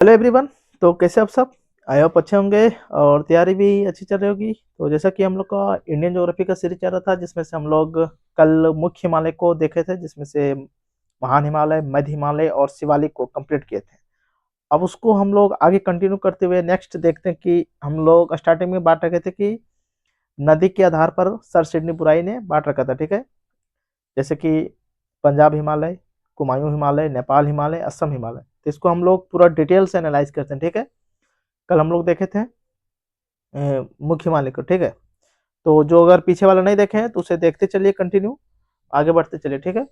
Hello everyone. तो कैसे आप सब? आई होप अच्छे होंगे और तैयारी भी अच्छी चल रही होगी। तो जैसा कि हम लोग का इंडियन ज्योग्राफी का सीरीज चल रहा था, जिसमें से हम लोग कल मुख्य हिमालय को देखे थे, जिसमें से महान हिमालय, मध्य हिमालय और शिवालिक को कंप्लीट किए थे। अब उसको हम लोग आगे कंटिन्यू करते हुए नेक्स्ट देखते हैं कि हम लोग स्टार्टिंग में बात रखे थे कि नदी के आधार पर सर सिडनी बुराई ने बांट रखा था, ठीक है। जैसे कि पंजाब हिमालय, कुमायूं हिमालय, नेपाल हिमालय, असम हिमालय। तो इसको हम लोग पूरा डिटेल से एनालाइज करते हैं, ठीक है। कल हम लोग देखे थे मुख्य हिमालय को, ठीक है। तो जो अगर पीछे वाला नहीं देखे हैं तो उसे देखते चलिए, कंटिन्यू आगे बढ़ते चलिए, ठीक है।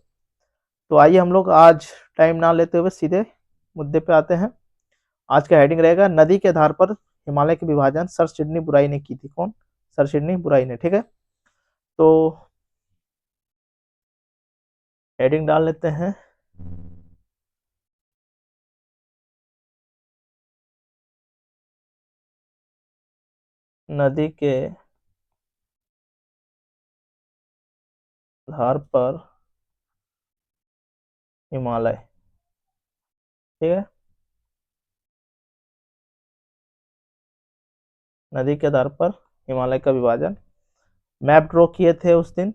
तो आइए हम लोग आज टाइम ना लेते हुए सीधे मुद्दे पे आते हैं। आज का हेडिंग रहेगा नदी के आधार पर हिमालय के विभाजन सर सिडनी बुराई ने की थी। कौन? सर सिडनी बुराई ने, ठीक है। तो हेडिंग डाल लेते हैं। नदी के आधार पर हिमालय, ठीक है। नदी के आधार पर हिमालय का विभाजन मैप ड्रॉ किए थे उस दिन,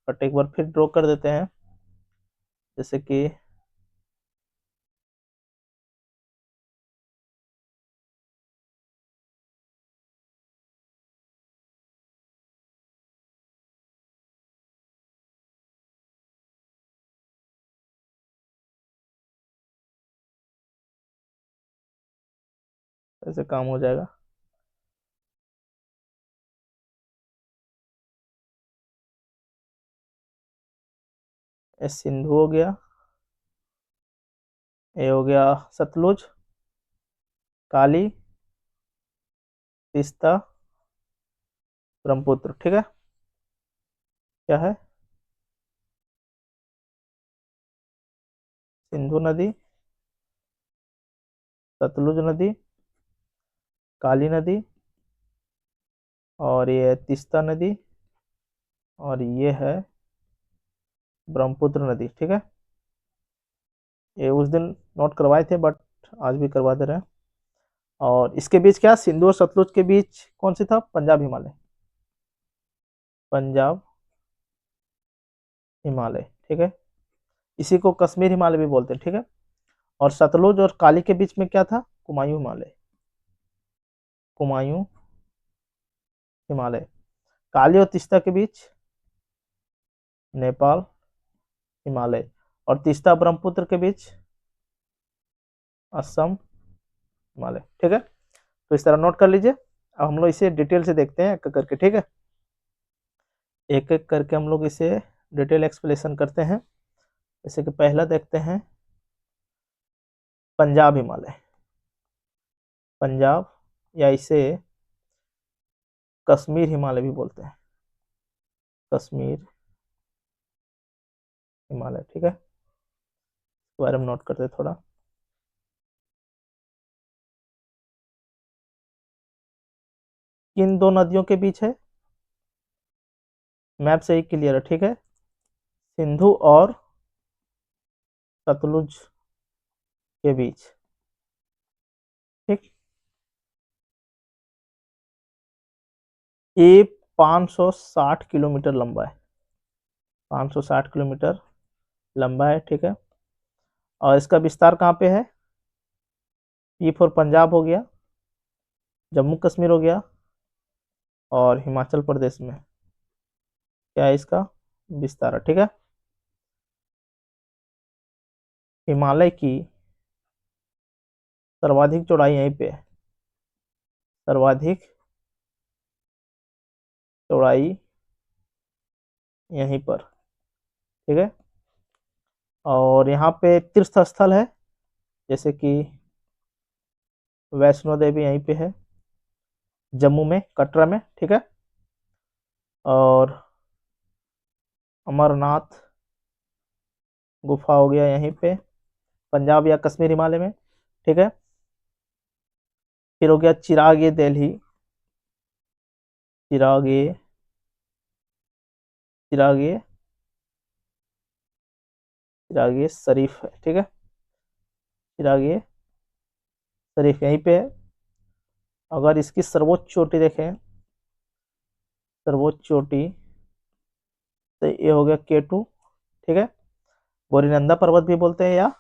बट एक बार फिर ड्रॉ कर देते हैं। जैसे कि ऐसे काम हो जाएगा। ये सिंधु हो गया, ये हो गया सतलुज, काली, तीस्ता, ब्रह्मपुत्र, ठीक है। क्या है? सिंधु नदी, सतलुज नदी, काली नदी, और ये तीस्ता नदी, और ये है ब्रह्मपुत्र नदी, ठीक है। ये उस दिन नोट करवाए थे, बट आज भी करवा दे रहे हैं। और इसके बीच क्या, सिंधु और सतलुज के बीच कौन सी था? पंजाब हिमालय। पंजाब हिमालय, ठीक है। इसी को कश्मीर हिमालय भी बोलते हैं, ठीक है। और सतलुज और काली के बीच में क्या था? कुमायूं हिमालय। कुमायूं हिमालय। काली और तीस्ता के बीच नेपाल हिमालय। और तीस्ता ब्रह्मपुत्र के बीच असम हिमालय, ठीक है। तो इस तरह नोट कर लीजिए। अब हम लोग इसे डिटेल से देखते हैं एक एक करके, ठीक है। एक एक करके हम लोग इसे डिटेल एक्सप्लेनेशन करते हैं। जैसे कि पहला देखते हैं पंजाब हिमालय। पंजाब, या इसे कश्मीर हिमालय भी बोलते हैं। कश्मीर हिमालय, ठीक है। इस बारे में नोट करते हैं थोड़ा। किन दो नदियों के बीच है? मैप से ही क्लियर है, ठीक है। सिंधु और सतलुज के बीच, ठीक। ये 560 किलोमीटर लंबा है। 560 किलोमीटर लंबा है, ठीक है। और इसका विस्तार कहाँ पे है? पी फॉर पंजाब हो गया, जम्मू कश्मीर हो गया, और हिमाचल प्रदेश में क्या है इसका विस्तार, ठीक है। हिमालय की सर्वाधिक चौड़ाई यहीं पे है। सर्वाधिक चौड़ाई यहीं पर, ठीक है। और यहाँ पे तीर्थ स्थल है, जैसे कि वैष्णो देवी यहीं पे है, जम्मू में, कटरा में, ठीक है। और अमरनाथ गुफा हो गया यहीं पे, पंजाब या कश्मीर हिमालय में, ठीक है। फिर हो गया चिराग ये दिल्ली, चिराग ये, चिराग ये, चिराग ये शरीफ है, ठीक है। चिराग ये शरीफ यहीं पे है। अगर इसकी सर्वोच्च चोटी देखें, सर्वोच्च चोटी, तो ये हो गया K2, ठीक है। बोरीनंदा पर्वत भी बोलते हैं या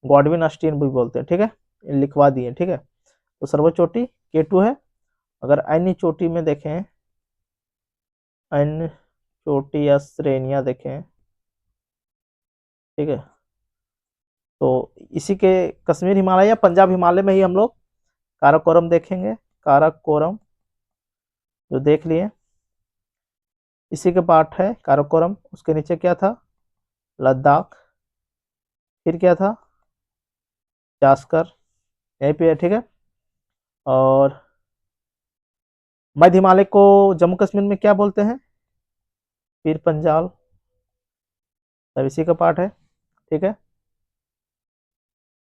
गॉडविन अस्टीन भी बोलते हैं, ठीक है, लिखवा दिए, ठीक है। तो सर्वोच्च चोटी K2 है। अगर अन्य चोटी में देखें, अन्य चोटी या श्रेणियां देखें, ठीक है, तो इसी के कश्मीर हिमालय या पंजाब हिमालय में ही हम लोग काराकोरम देखेंगे। काराकोरम जो देख लिए, इसी के पार्ट है काराकोरम। उसके नीचे क्या था, लद्दाख, फिर क्या था, जास्कर, यहीं पे है, ठीक है। और मध्य हिमालय को जम्मू कश्मीर में क्या बोलते हैं, पीर पंजाल, सब इसी का पार्ट है, ठीक है।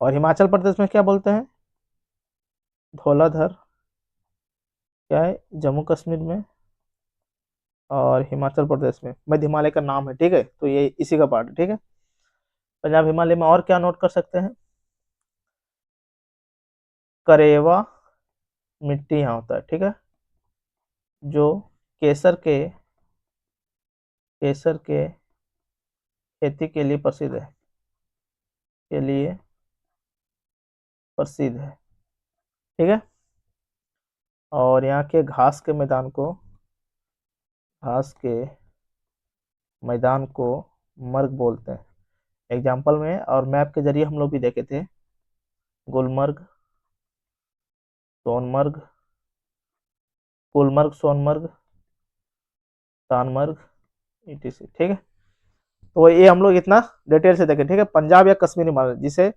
और हिमाचल प्रदेश में क्या बोलते हैं, धौलाधर, क्या है, जम्मू कश्मीर में और हिमाचल प्रदेश में मध्य हिमालय का नाम है, ठीक है। तो ये इसी का पार्ट है, ठीक है। पंजाब हिमालय में और क्या नोट कर सकते हैं, करेवा मिट्टी यहाँ होता है, ठीक है, जो केसर के केसर के खेती के लिए प्रसिद्ध है, के लिए प्रसिद्ध है, ठीक है। और यहाँ के घास के मैदान को, घास के मैदान को मर्ग बोलते हैं। एग्जाम्पल में और मैप के जरिए हम लोग भी देखे थे, गुलमर्ग, सोनमर्ग, गुलमर्ग, सोनमर्ग, तानमर्ग, etc, ठीक है। तो ये हम लोग इतना डिटेल से देखें, ठीक है। पंजाब या कश्मीरी हिमालय, जिसे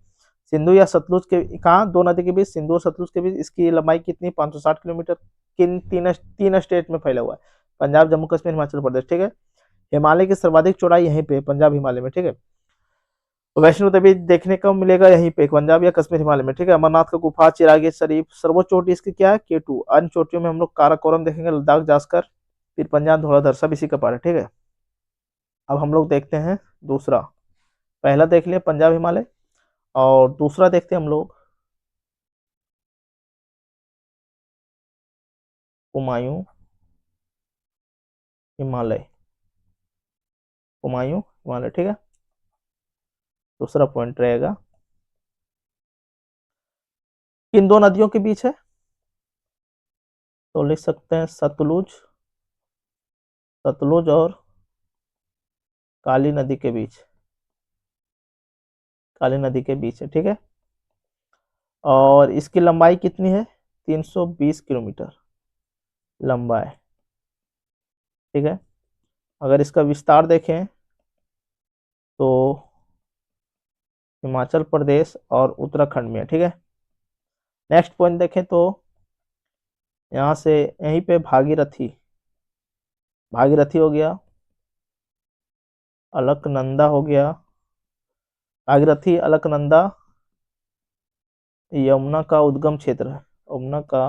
सिंधु या सतलुज के, कहा दो नदी के बीच, सिंधु और सतलुज के बीच, इसकी लंबाई कितनी, 560 किलोमीटर, किन तीन स्टेट में फैला हुआ है, पंजाब, जम्मू कश्मीर, हिमाचल प्रदेश, ठीक है। हिमालय की सर्वाधिक चौड़ाई यहीं पे पंजाब हिमालय में, ठीक है। वैष्णो देवी देखने को मिलेगा यहीं पे पंजाब या कश्मीर हिमालय में, ठीक है। अमरनाथ का गुफा, चिरागे शरीफ, सर्वोच्च चोटी इसकी क्या है, K2। अन्य चोटियों में हम लोग काराकोरम देखेंगे, लद्दाख, जास्कर, फिर पंजाब, धौलाधर, सब इसी का पार्ट है, ठीक है। अब हम लोग देखते हैं दूसरा, पहला देख लिया पंजाब हिमालय, और दूसरा देखते हैं हम लोग हुमायूं हिमालय, हुमायूं हिमालय, ठीक है। दूसरा पॉइंट रहेगा, किन दो नदियों के बीच है, तो लिख सकते हैं सतलुज, सतलुज और काली नदी के बीच, काली नदी के बीच है, ठीक है। और इसकी लंबाई कितनी है, 320 किलोमीटर लंबा है, ठीक है। अगर इसका विस्तार देखें तो हिमाचल प्रदेश और उत्तराखंड में है, ठीक है। नेक्स्ट पॉइंट देखें तो यहाँ से यहीं पे भागीरथी, भागीरथी हो गया, अलकनंदा हो गया, भागीरथी, अलकनंदा यमुना का उद्गम क्षेत्र है, यमुना का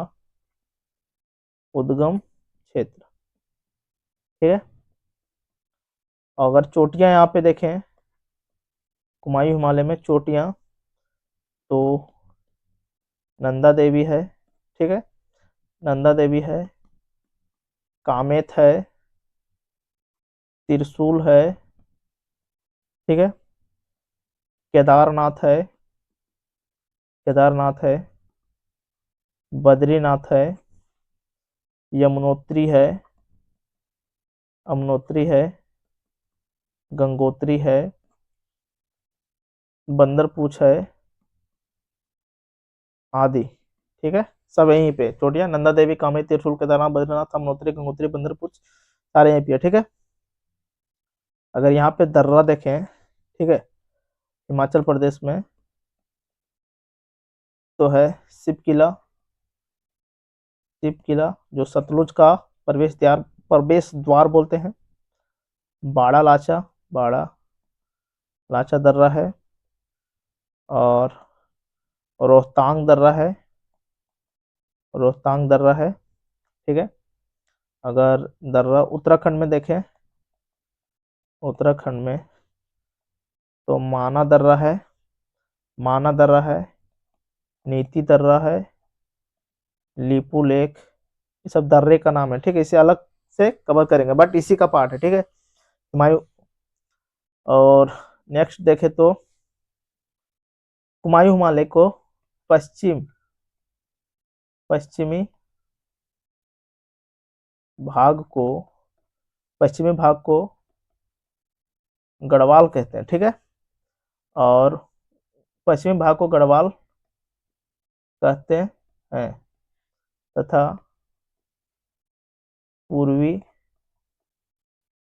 उद्गम क्षेत्र, ठीक है। अगर चोटियां यहाँ पे देखें, कुमायूं हिमालय में चोटियां, तो नंदा देवी है, ठीक है, नंदा देवी है, कामेत है, त्रिशूल है, ठीक है, केदारनाथ है, केदारनाथ है, बद्रीनाथ है, यमुनोत्री है, अमनोत्री है, गंगोत्री है, बंदरपूछ है, आदि, ठीक है। सब यहीं पे चोटियां, नंदा देवी, कामेत, त्रिशूल, केदारनाथ, बद्रीनाथ, अमनोत्री, गंगोत्री, बंदरपूछ, सारे यहीं पे है, ठीक है। अगर यहाँ पे दर्रा देखें, ठीक है, हिमाचल प्रदेश में, तो है शिव किला, शिव किला जो सतलुज का प्रवेश द्वार बोलते हैं, बाड़ा लाचा, बाड़ा लाचा दर्रा है, और रोहतांग दर्रा है, रोहतांग दर्रा है, ठीक है। अगर दर्रा उत्तराखंड में देखें, उत्तराखंड में तो माना दर्रा है, माना दर्रा है, नीति दर्रा है, लीपू लेक, ये सब दर्रे का नाम है, ठीक है। इसे अलग से कवर करेंगे बट इसी का पार्ट है, ठीक है। हुमायूं। और नेक्स्ट देखे तो हुमायूं हिमालय को पश्चिमी भाग को पश्चिमी भाग को गढ़वाल कहते हैं, ठीक है। और पश्चिमी भाग को गढ़वाल कहते हैं तथा पूर्वी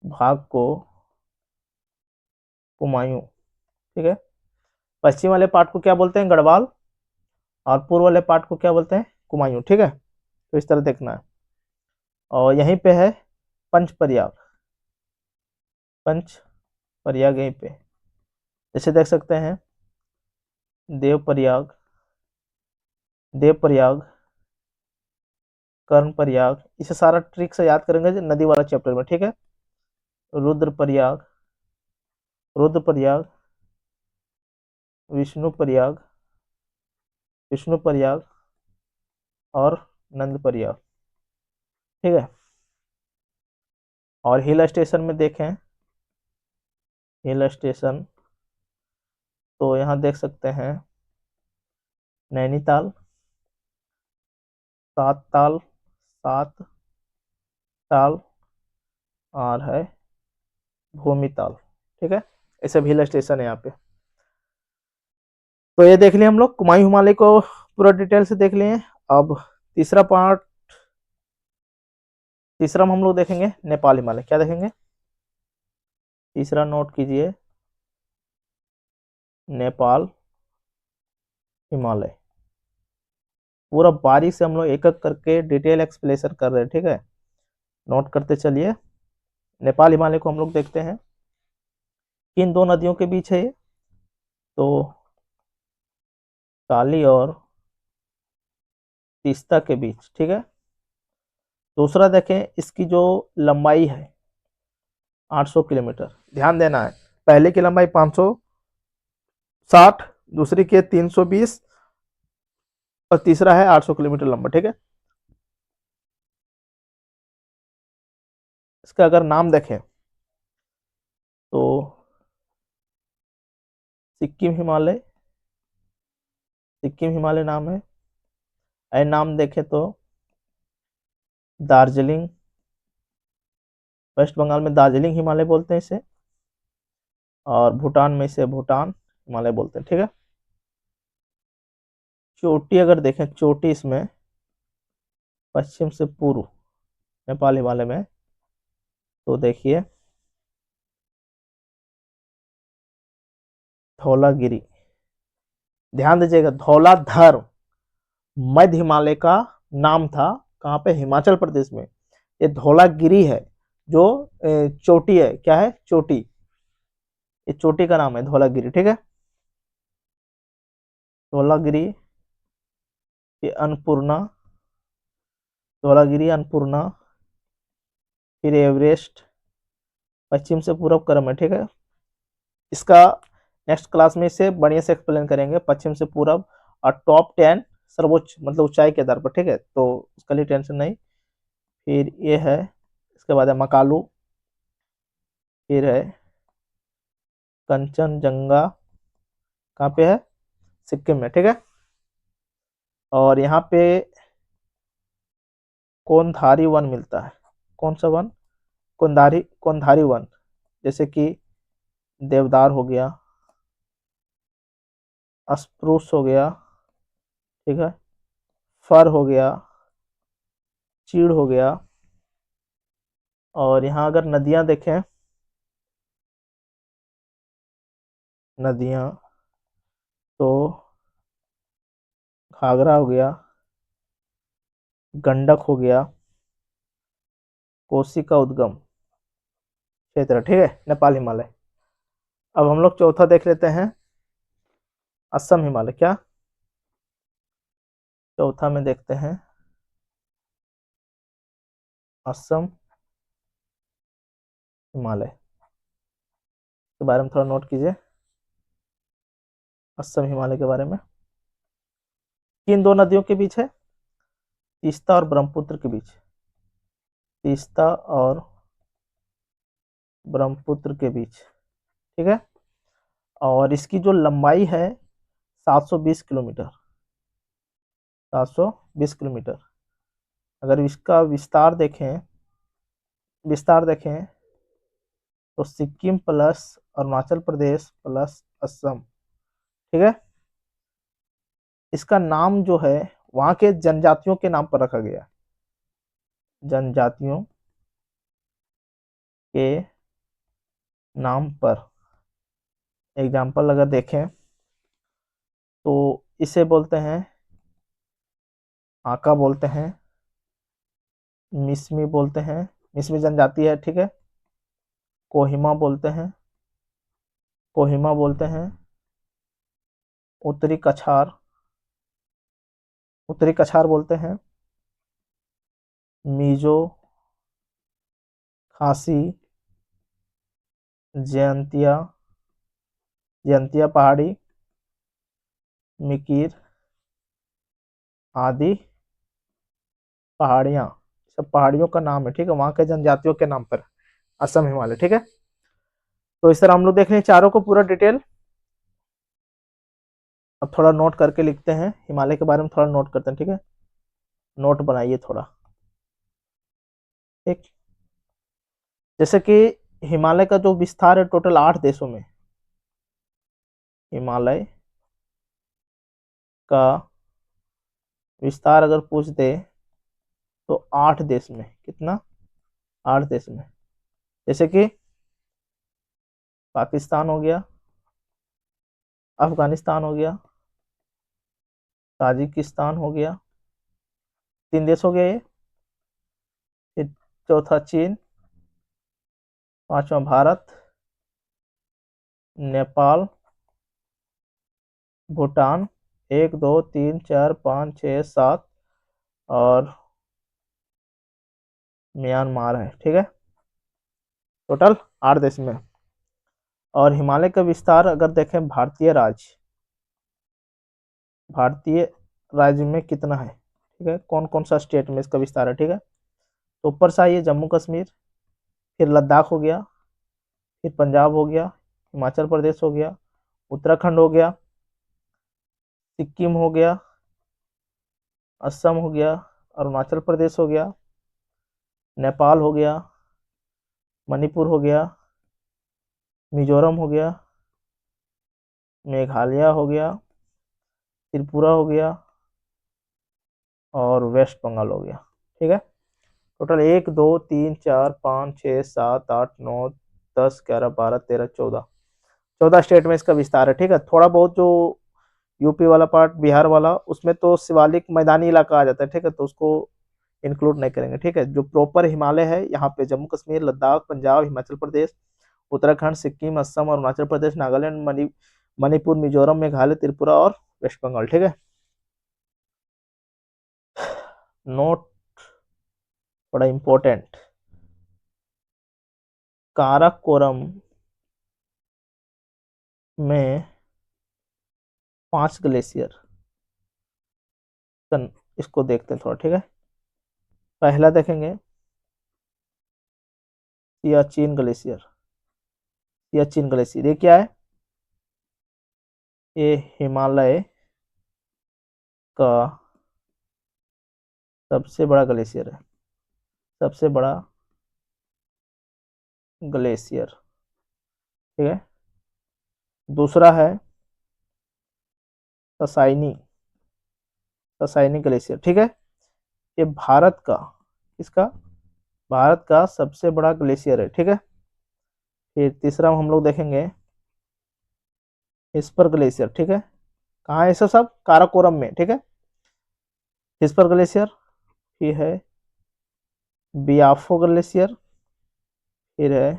भाग को कुमायूं, ठीक है। पश्चिम वाले पार्ट को क्या बोलते हैं, गढ़वाल, और पूर्व वाले पार्ट को क्या बोलते हैं, कुमायूं, ठीक है। तो इस तरह देखना है। और यहीं पे है पंच प्रयाग, पंच प्रयाग यहीं पे, जैसे देख सकते हैं देव प्रयाग, देव प्रयाग, कर्ण प्रयाग, इसे सारा ट्रिक से याद करेंगे नदी वाला चैप्टर में, ठीक है। रुद्र प्रयाग, रुद्र प्रयाग, विष्णु प्रयाग, विष्णु प्रयाग, और नंद प्रयाग, ठीक है। और हिल स्टेशन में देखें, हिल स्टेशन तो यहाँ देख सकते हैं नैनीताल, सात ताल, सात ताल, और है भूमिताल, ठीक है। ये सब हिल स्टेशन है यहाँ पे। तो ये देख लिए हम लोग कुमायूं हिमालय को पूरा डिटेल से देख लिए। अब तीसरा पार्ट, तीसरा में हम लोग देखेंगे नेपाल हिमालय। क्या देखेंगे, तीसरा नोट कीजिए, नेपाल हिमालय। पूरा बारीक से हम लोग एक एक करके डिटेल एक्सप्लेनेशन कर रहे हैं, ठीक है। नोट करते चलिए। नेपाल हिमालय को हम लोग देखते हैं, किन दो नदियों के बीच है ये, तो काली और तीस्ता के बीच, ठीक है। दूसरा देखें, इसकी जो लंबाई है 800 किलोमीटर, ध्यान देना है। पहले की लंबाई 560, दूसरी की 320, और तीसरा है 800 किलोमीटर लंबा, ठीक है। इसका अगर नाम देखें तो सिक्किम हिमालय, सिक्किम हिमालय नाम है। ऐ नाम देखें तो दार्जिलिंग, वेस्ट बंगाल में दार्जिलिंग हिमालय बोलते हैं इसे, और भूटान में इसे भूटान हिमालय बोलते हैं, ठीक है। चोटी अगर देखें, चोटी इसमें पश्चिम से पूर्व नेपाल हिमालय में, तो देखिए धौलागिरी, ध्यान दीजिएगा, धौलाधर मध्य हिमालय का नाम था, कहाँ पे, हिमाचल प्रदेश में। ये धौलागिरी है जो चोटी है, क्या है, चोटी, ये चोटी का नाम है धौलागिरी, ठीक है। धौलागिरी, ये अन्नपूर्णा, धौलागिरी, अन्नपूर्णा, फिर एवरेस्ट, पश्चिम से पूर्व क्रम है, ठीक है। इसका नेक्स्ट क्लास में इसे बढ़िया से एक्सप्लेन करेंगे, पश्चिम से पूर्व और टॉप 10 सर्वोच्च मतलब ऊंचाई के आधार पर, ठीक है। तो उसके लिए टेंशन नहीं। फिर ये है, इसके बाद है मकालू, फिर है कंचनजंगा, कहाँ पे है, सिक्किम में, ठीक है। और यहाँ पे कोनधारी वन मिलता है, कौन सा वन, कोनधारी वन, जैसे कि देवदार हो गया, स्प्रूस हो गया, ठीक है, फर हो गया, चीड़ हो गया। और यहाँ अगर नदियां देखें, नदियां तो घाघरा हो गया, गंडक हो गया, कोसी का उद्गम क्षेत्र, ठीक है, नेपाल हिमालय। अब हम लोग चौथा देख लेते हैं, असम हिमालय। क्या, चौथा में देखते हैं असम हिमालय के बारे में थोड़ा नोट कीजिए, असम हिमालय के बारे में। किन दो नदियों के बीच है? तीस्ता और ब्रह्मपुत्र के बीच। तीस्ता और ब्रह्मपुत्र के बीच, ठीक है। और इसकी जो लंबाई है 720 किलोमीटर, 720 किलोमीटर। अगर इसका विस्तार देखें तो सिक्किम प्लस अरुणाचल प्रदेश प्लस असम, ठीक है। इसका नाम जो है वहां के जनजातियों के नाम पर रखा गया, जनजातियों के नाम पर। एग्जाम्पल अगर देखें तो इसे बोलते हैं आका बोलते हैं, मिसमी बोलते हैं, मिसमी जनजाति है, ठीक है। कोहिमा बोलते हैं, कोहिमा बोलते हैं। उत्तरी कछार, उत्तरी कछार बोलते हैं। मिजो, खासी, जयंतिया, जयंतिया पहाड़ी, मिकिर आदि पहाड़ियाँ, सब पहाड़ियों का नाम है, ठीक है, वहां के जनजातियों के नाम पर। असम, हिमालय, ठीक है। तो इस तरह हम लोग देख रहे हैं चारों को पूरा डिटेल। अब थोड़ा नोट करके लिखते हैं, हिमालय के बारे में थोड़ा नोट करते हैं, ठीक है। नोट बनाइए थोड़ा, ठीक। जैसे कि हिमालय का जो विस्तार है टोटल 8 देशों में, हिमालय का विस्तार अगर पूछ दे तो 8 देश में, कितना? 8 देश में। जैसे कि पाकिस्तान हो गया, अफगानिस्तान हो गया, ताजिकिस्तान हो गया, 3 देश हो गया ये। फिर चौथा चीन, पांचवा भारत, नेपाल, भूटान, 1 2 3 4 5 6 7, और म्यांमार है, ठीक है। टोटल 8 देश में। और हिमालय का विस्तार अगर देखें भारतीय राज्य में कितना है, ठीक है, कौन कौन सा स्टेट में इसका विस्तार है, ठीक है। तो ऊपर से आइए, जम्मू कश्मीर, फिर लद्दाख हो गया, फिर पंजाब हो गया, हिमाचल प्रदेश हो गया, उत्तराखंड हो गया, सिक्किम हो गया, असम हो गया, अरुणाचल प्रदेश हो गया, नेपाल हो गया, मणिपुर हो गया, मिजोरम हो गया, मेघालय हो गया, त्रिपुरा हो गया, और वेस्ट बंगाल हो गया, ठीक है। टोटल 1 2 3 4 5 6 7 8 9 10 11 12 13 14, 14 स्टेट में इसका विस्तार है, ठीक है। थोड़ा बहुत जो यूपी वाला पार्ट, बिहार वाला, उसमें तो शिवालिक मैदानी इलाका आ जाता है, ठीक है, तो उसको इंक्लूड नहीं करेंगे, ठीक है। जो प्रॉपर हिमालय है यहाँ पे जम्मू कश्मीर, लद्दाख, पंजाब, हिमाचल प्रदेश, उत्तराखंड, सिक्किम, असम, अरुणाचल प्रदेश, नागालैंड, मणिपुर, मिजोरम, मेघालय, त्रिपुरा और वेस्ट बंगाल, ठीक है। नोट बड़ा इंपॉर्टेंट, काराकोरम में 5 ग्लेशियर, इसको देखते हैं थोड़ा, ठीक है। पहला देखेंगे सियाचिन ग्लेशियर। सियाचिन ग्लेशियर ये क्या है? ये हिमालय का सबसे बड़ा ग्लेशियर है, सबसे बड़ा ग्लेशियर, ठीक है। दूसरा है तसाइनी, तसाइनी ग्लेशियर, ठीक है। ये भारत का, इसका भारत का सबसे बड़ा ग्लेशियर है, ठीक है। फिर तीसरा हम लोग देखेंगे हिस्पर ग्लेशियर, ठीक है। कहाँ है ये सब? काराकोरम में, ठीक है। हिस्पर ग्लेशियर, फिर है बियाफो ग्लेशियर, फिर है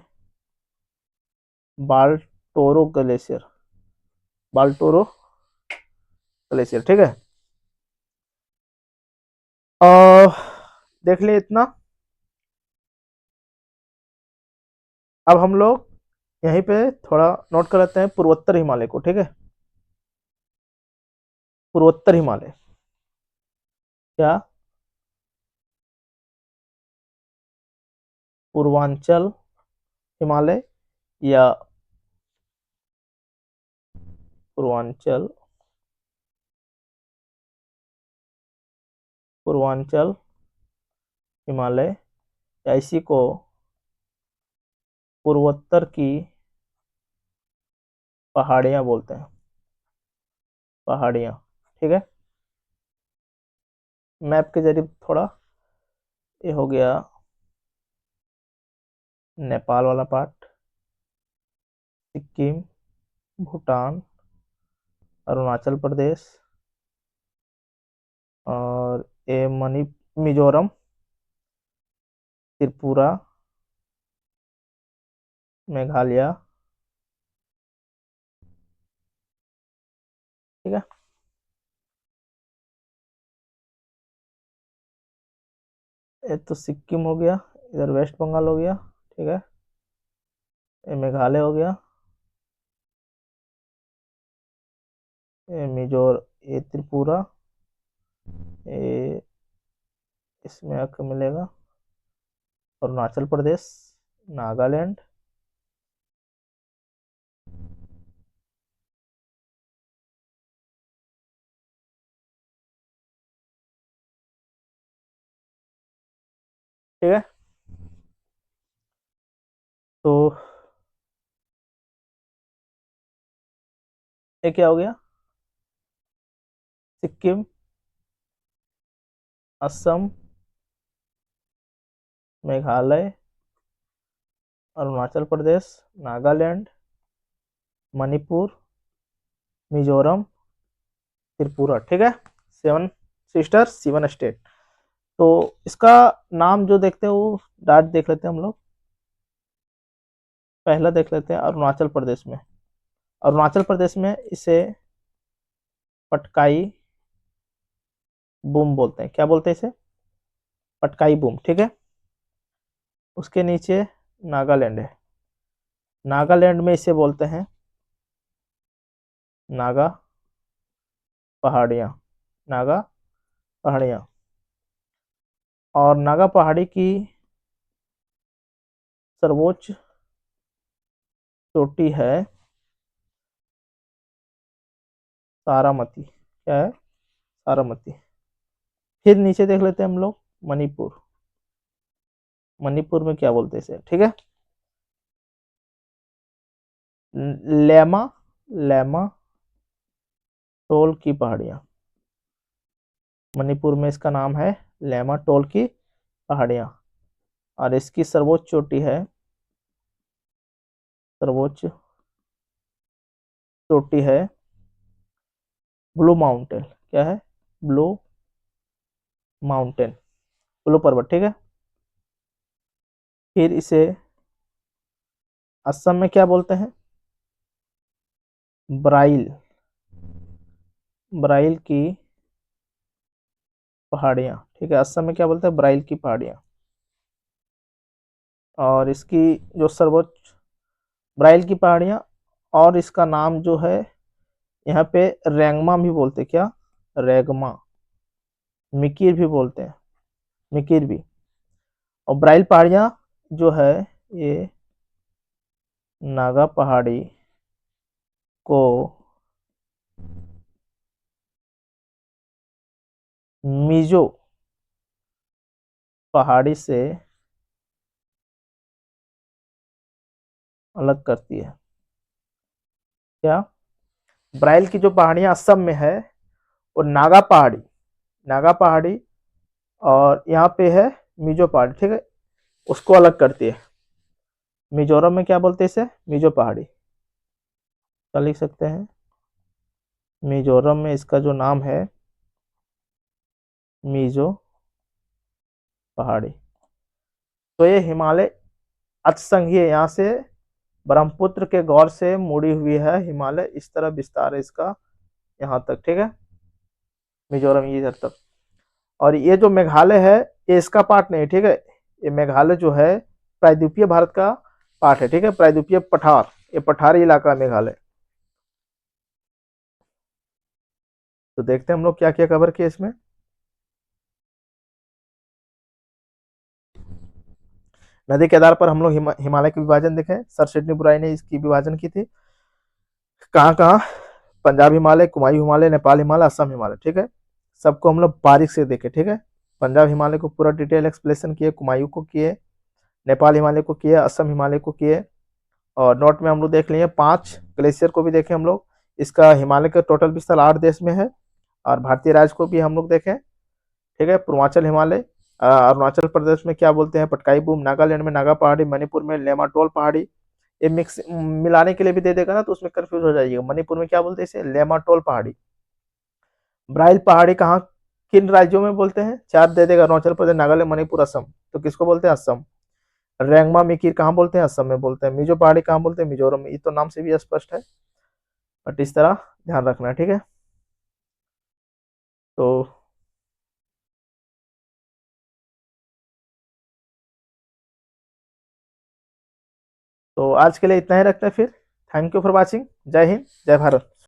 बाल्टोरो ग्लेशियर, बाल्टोरो ग्लेशियर, ठीक है। और देख ले इतना। अब हम लोग यहीं पे थोड़ा नोट कर लेते हैं पूर्वोत्तर हिमालय को, ठीक है। पूर्वोत्तर हिमालय, क्या? पूर्वांचल हिमालय या पूर्वांचल पूर्वांचल हिमालय या इसी को पूर्वोत्तर की पहाड़ियां बोलते हैं। पहाड़ियां। ठीक है। मैप के जरिए थोड़ा ये हो गया नेपाल वाला पार्ट, सिक्किम, भूटान, अरुणाचल प्रदेश और ये मिजोरम, त्रिपुरा, मेघालय। ठीक है। ये तो सिक्किम हो गया, इधर वेस्ट बंगाल हो गया। ठीक है। ये मेघालय हो गया, ये ये त्रिपुरा, ये इसमें आकर मिलेगा अरुणाचल प्रदेश, नागालैंड। ठीक है। तो ये क्या हो गया? सिक्किम, असम, मेघालय, अरुणाचल प्रदेश, नागालैंड, मणिपुर, मिजोरम, त्रिपुरा। ठीक है। 7 सिस्टर 7 स्टेट। तो इसका नाम जो देखते हैं वो डाट देख लेते हैं हम लोग। पहला देख लेते हैं अरुणाचल प्रदेश में। अरुणाचल प्रदेश में इसे पटकाई बूम बोलते हैं। क्या बोलते हैं इसे? पटकाई बूम। ठीक है। उसके नीचे नागालैंड है। नागालैंड में इसे बोलते हैं नागा पहाड़ियाँ। नागा पहाड़ियाँ। और नागा पहाड़ी की सर्वोच्च चोटी है तारामती। क्या है? तारामती। फिर नीचे देख लेते हैं हम लोग मणिपुर। मणिपुर में क्या बोलते हैं इसे? ठीक है। लेमा लेमा टोल की पहाड़ियाँ। मणिपुर में इसका नाम है लेमा टोल की पहाड़ियाँ। और इसकी सर्वोच्च चोटी है, सर्वोच्च चोटी है ब्लू माउंटेन। क्या है? ब्लू माउंटेन, ब्लू पर्वत। ठीक है। फिर इसे असम में क्या बोलते हैं? ब्राइल, ब्राइल की पहाड़ियाँ। ठीक है। असम में क्या बोलते हैं? ब्राइल की पहाड़ियाँ। और इसकी जो सर्वोच्च ब्राइल की पहाड़ियाँ, और इसका नाम जो है यहाँ पे रेंगमा भी बोलते हैं। क्या? रेगमा। मिकिर भी बोलते हैं, मिकिर भी। और ब्राइल पहाड़ियाँ जो है ये नागा पहाड़ी को मिजो पहाड़ी से अलग करती है। क्या? ब्राइल की जो पहाड़ियाँ असम में है वो नागा पहाड़ी, नागा पहाड़ी, और यहाँ पे है मिजो पहाड़ी। ठीक है। उसको अलग करती है। मिजोरम में क्या बोलते हैं इसे? मिजो पहाड़ी। क्या लिख सकते हैं? मिजोरम में इसका जो नाम है मिजो पहाड़ी। तो ये हिमालय अक्षसंघीय, यहाँ से ब्रह्मपुत्र के गौर से मुड़ी हुई है हिमालय, इस तरह विस्तार है इसका यहाँ तक। ठीक है। मिजोरम ये इधर तक। और ये जो मेघालय है ये इसका पार्ट नहीं। ठीक है। ये मेघालय जो है प्रायद्वीपीय भारत का पार्ट है। ठीक है। प्रायद्वीपीय पठार, ये पठारी इलाका है मेघालय। तो देखते हैं हम लोग क्या क्या कवर किया इसमें। नदी के आधार पर हम लोग हिमालय के विभाजन देखें, सर सिडनी बुराई ने इसकी विभाजन की थी। कहाँ कहाँ? पंजाब हिमालय, कुमायूं हिमालय, नेपाल हिमालय, असम हिमालय, ठीक है। सबको हम लोग बारीक से देखे, ठीक है। पंजाब हिमालय को पूरा डिटेल एक्सप्लेनेशन किए, कुमायूं को किए, नेपाल हिमालय को किए, असम हिमालय को किए, और नोट में हम लोग देख लिए 5 ग्लेशियर को भी देखे हम लोग। इसका हिमालय का टोटल विस्तार 8 देश में है। और भारतीय राज्य को भी हम लोग देखें, ठीक है। पूर्वांचल हिमालय, अरुणाचल प्रदेश में क्या बोलते हैं, पटकाई बूम, नागालैंड में नागा पहाड़ी, मणिपुर में लेमाटोल पहाड़ी। ये मिक्स मिलाने के लिए भी दे देगा ना, तो उसमें कंफ्यूज हो जाइएगा। मणिपुर में क्या बोलते हैं इसे, लेमाटोल पहाड़ी। ब्राइल पहाड़ी कहाँ, किन राज्यों में बोलते हैं, 4 दे देगा, अरुणाचल प्रदेश, नागालैंड, मणिपुर, असम। तो किसको बोलते हैं, असम। रेंगमा मिकिर कहाँ बोलते हैं, असम में बोलते हैं। मिजो पहाड़ी कहाँ बोलते हैं, मिजोरम में। ये तो नाम से भी स्पष्ट है, बट इस तरह ध्यान रखना है, ठीक है। तो आज के लिए इतना ही रखते हैं फिर। Thank you for watching. जय हिंद, जय भारत।